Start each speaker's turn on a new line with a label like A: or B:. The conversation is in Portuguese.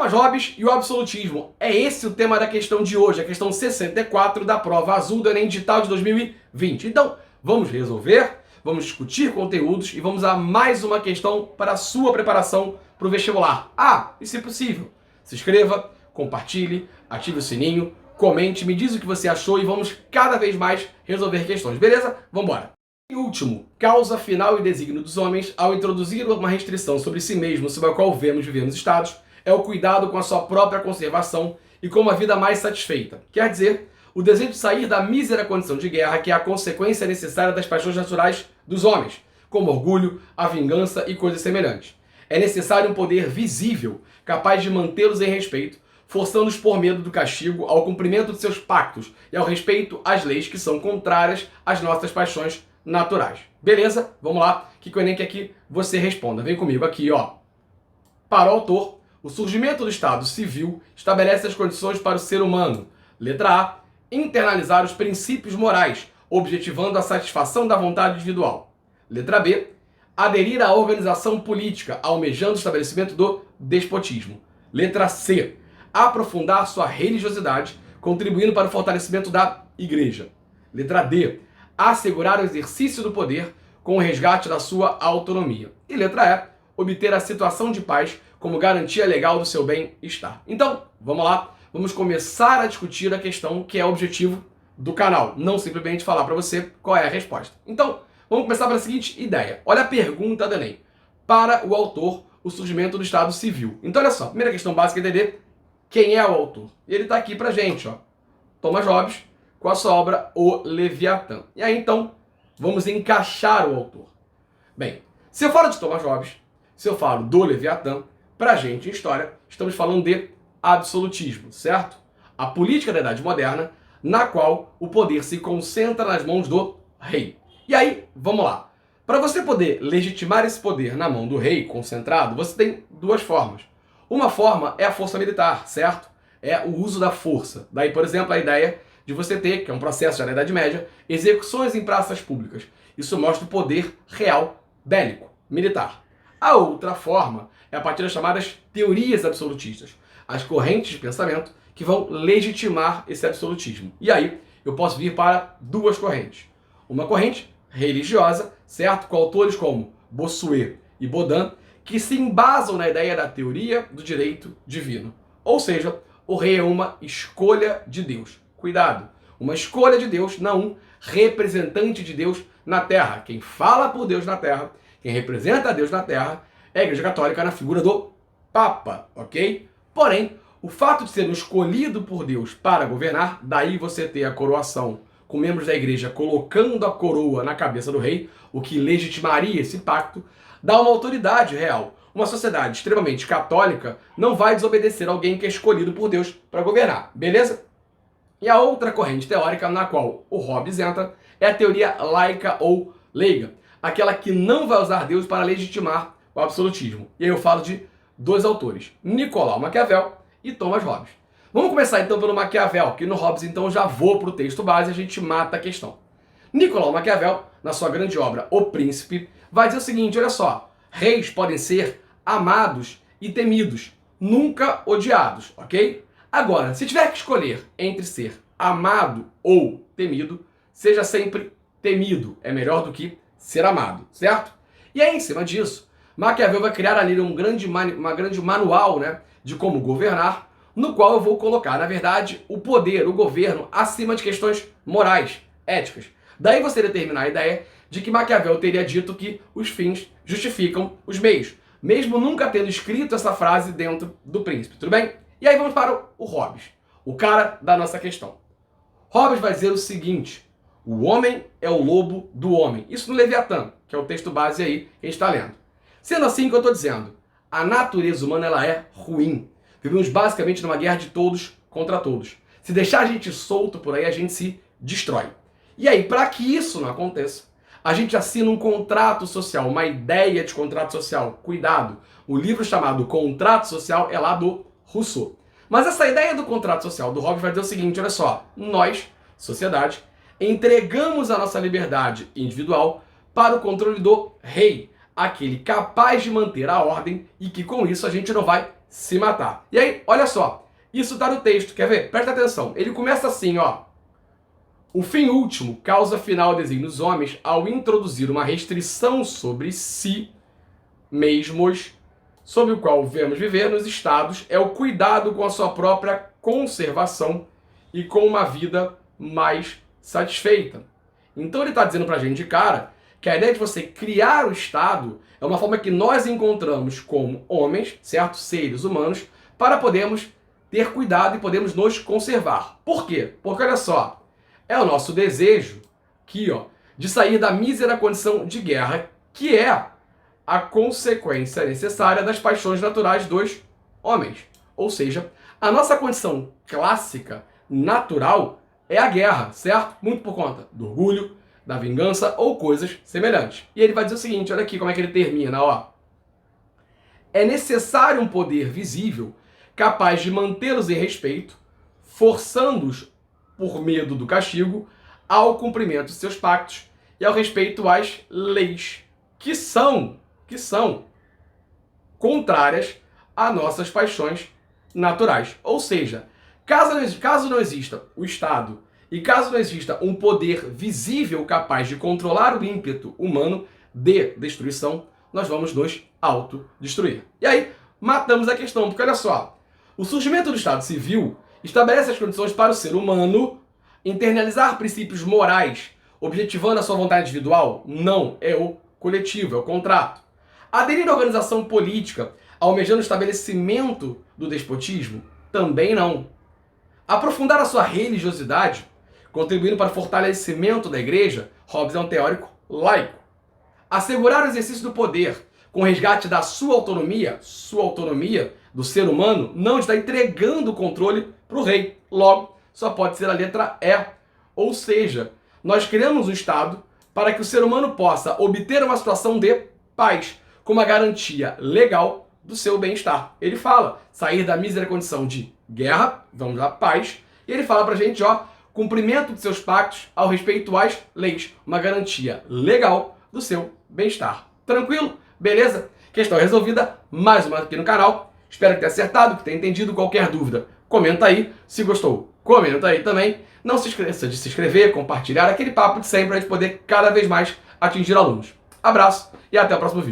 A: Thomas Hobbes e o absolutismo. É esse o tema da questão de hoje, a questão 64 da prova azul do Enem Digital de 2020. Então, vamos resolver, vamos discutir conteúdos e vamos a mais uma questão para a sua preparação para o vestibular. Ah, e se possível, se inscreva, compartilhe, ative o sininho, comente, me diz o que você achou e vamos cada vez mais resolver questões, beleza? Vamos embora. E último, causa final e desígnio dos homens ao introduzir uma restrição sobre si mesmo, sobre a qual vemos viver nos estados, é o cuidado com a sua própria conservação e com uma vida mais satisfeita. Quer dizer, o desejo de sair da mísera condição de guerra que é a consequência necessária das paixões naturais dos homens, como orgulho, a vingança e coisas semelhantes. É necessário um poder visível, capaz de mantê-los em respeito, forçando-os por medo do castigo ao cumprimento de seus pactos e ao respeito às leis que são contrárias às nossas paixões naturais. Beleza? Vamos lá, que o Enem quer que você responda. Vem comigo aqui, ó. Para o autor, o surgimento do Estado civil estabelece as condições para o ser humano. Letra A. Internalizar os princípios morais, objetivando a satisfação da vontade individual. Letra B. Aderir à organização política, almejando o estabelecimento do despotismo. Letra C. Aprofundar sua religiosidade, contribuindo para o fortalecimento da Igreja. Letra D. Assegurar o exercício do poder com o resgate da sua autonomia. E letra E. Obter a situação de paz como garantia legal do seu bem-estar. Então, vamos lá, vamos começar a discutir a questão que é o objetivo do canal, não simplesmente falar para você qual é a resposta. Então, vamos começar pela seguinte ideia. Olha a pergunta do Enem. Para o autor, o surgimento do Estado Civil. Então, olha só, primeira questão básica é entender quem é o autor. E ele está aqui pra gente, ó. Thomas Hobbes, com a sua obra O Leviatã. E aí, então, vamos encaixar o autor. Bem, se eu falo de Thomas Hobbes, se eu falo do Leviatã, pra gente, em história, estamos falando de absolutismo, certo? A política da Idade Moderna, na qual o poder se concentra nas mãos do rei. E aí, vamos lá. Para você poder legitimar esse poder na mão do rei concentrado, você tem duas formas. Uma forma é a força militar, certo? É o uso da força. Daí, por exemplo, a ideia de você ter, que é um processo já na Idade Média, execuções em praças públicas. Isso mostra o poder real bélico, militar. A outra forma é a partir das chamadas teorias absolutistas, as correntes de pensamento que vão legitimar esse absolutismo. E aí eu posso vir para duas correntes. Uma corrente religiosa, certo? Com autores como Bossuet e Baudin, que se embasam na ideia da teoria do direito divino. Ou seja, o rei é uma escolha de Deus. Cuidado! Uma escolha de Deus, não um representante de Deus na Terra. Quem fala por Deus na Terra, quem representa Deus na Terra, é a Igreja Católica na figura do Papa, ok? Porém, o fato de ser um escolhido por Deus para governar, daí você ter a coroação com membros da Igreja colocando a coroa na cabeça do rei, o que legitimaria esse pacto, dá uma autoridade real. Uma sociedade extremamente católica não vai desobedecer alguém que é escolhido por Deus para governar, beleza? E a outra corrente teórica na qual o Hobbes entra é a teoria laica ou leiga, aquela que não vai usar Deus para legitimar o absolutismo. E aí eu falo de dois autores, Nicolau Maquiavel e Thomas Hobbes. Vamos começar então pelo Maquiavel, que no Hobbes então já vou para o texto base e a gente mata a questão. Nicolau Maquiavel, na sua grande obra O Príncipe, vai dizer o seguinte, olha só, reis podem ser amados e temidos, nunca odiados, ok? Agora, se tiver que escolher entre ser amado ou temido, seja sempre temido, é melhor do que ser amado, certo? E aí, em cima disso, Maquiavel vai criar ali uma grande manual, né, de como governar, no qual eu vou colocar, na verdade, o poder, o governo, acima de questões morais, éticas. Daí você determinar a ideia de que Maquiavel teria dito que os fins justificam os meios, mesmo nunca tendo escrito essa frase dentro do Príncipe, tudo bem? E aí vamos para o Hobbes, o cara da nossa questão. Hobbes vai dizer o seguinte, o homem é o lobo do homem. Isso no Leviatã, que é o texto base aí que a gente está lendo. Sendo assim que eu estou dizendo, a natureza humana ela é ruim. Vivemos basicamente numa guerra de todos contra todos. Se deixar a gente solto por aí, a gente se destrói. E aí, para que isso não aconteça, a gente assina um contrato social, uma ideia de contrato social. Cuidado, o livro chamado Contrato Social é lá do Rousseau. Mas essa ideia do contrato social do Hobbes vai dizer o seguinte, olha só, nós, sociedade, entregamos a nossa liberdade individual para o controle do rei, aquele capaz de manter a ordem e que com isso a gente não vai se matar. E aí, olha só, isso está no texto, quer ver? Presta atenção, ele começa assim, ó. O fim último, causa final designa os homens ao introduzir uma restrição sobre si mesmos, sobre o qual devemos viver nos estados, é o cuidado com a sua própria conservação e com uma vida mais satisfeita. Então ele está dizendo para a gente de cara que a ideia de você criar o Estado é uma forma que nós encontramos como homens, certo? Seres humanos, para podermos ter cuidado e podermos nos conservar. Por quê? Porque olha só, é o nosso desejo aqui, ó, de sair da mísera condição de guerra, que é a consequência necessária das paixões naturais dos homens. Ou seja, a nossa condição clássica, natural, é a guerra, certo? Muito por conta do orgulho, da vingança ou coisas semelhantes. E ele vai dizer o seguinte, olha aqui como é que ele termina, ó. É necessário um poder visível capaz de mantê-los em respeito, forçando-os por medo do castigo ao cumprimento de seus pactos e ao respeito às leis, que são contrárias a nossas paixões naturais. Ou seja, caso não exista o Estado e caso não exista um poder visível capaz de controlar o ímpeto humano de destruição, nós vamos nos autodestruir. E aí, matamos a questão, porque olha só, o surgimento do Estado Civil estabelece as condições para o ser humano internalizar princípios morais, objetivando a sua vontade individual? Não, é o coletivo, é o contrato. Aderir à organização política, almejando o estabelecimento do despotismo? Também não. Aprofundar a sua religiosidade, contribuindo para o fortalecimento da igreja? Hobbes é um teórico laico. Assegurar o exercício do poder, com resgate da sua autonomia do ser humano, não está entregando o controle para o rei. Logo, só pode ser a letra E. Ou seja, nós criamos um Estado para que o ser humano possa obter uma situação de paz, com uma garantia legal do seu bem-estar. Ele fala, sair da mísera condição de guerra, vamos lá, paz, e ele fala pra gente, ó, cumprimento de seus pactos ao respeito às leis, uma garantia legal do seu bem-estar. Tranquilo? Beleza? Questão resolvida, mais uma aqui no canal. Espero que tenha acertado, que tenha entendido. Qualquer dúvida, comenta aí. Se gostou, comenta aí também. Não se esqueça de se inscrever, compartilhar aquele papo de sempre para a gente poder cada vez mais atingir alunos. Abraço e até o próximo vídeo.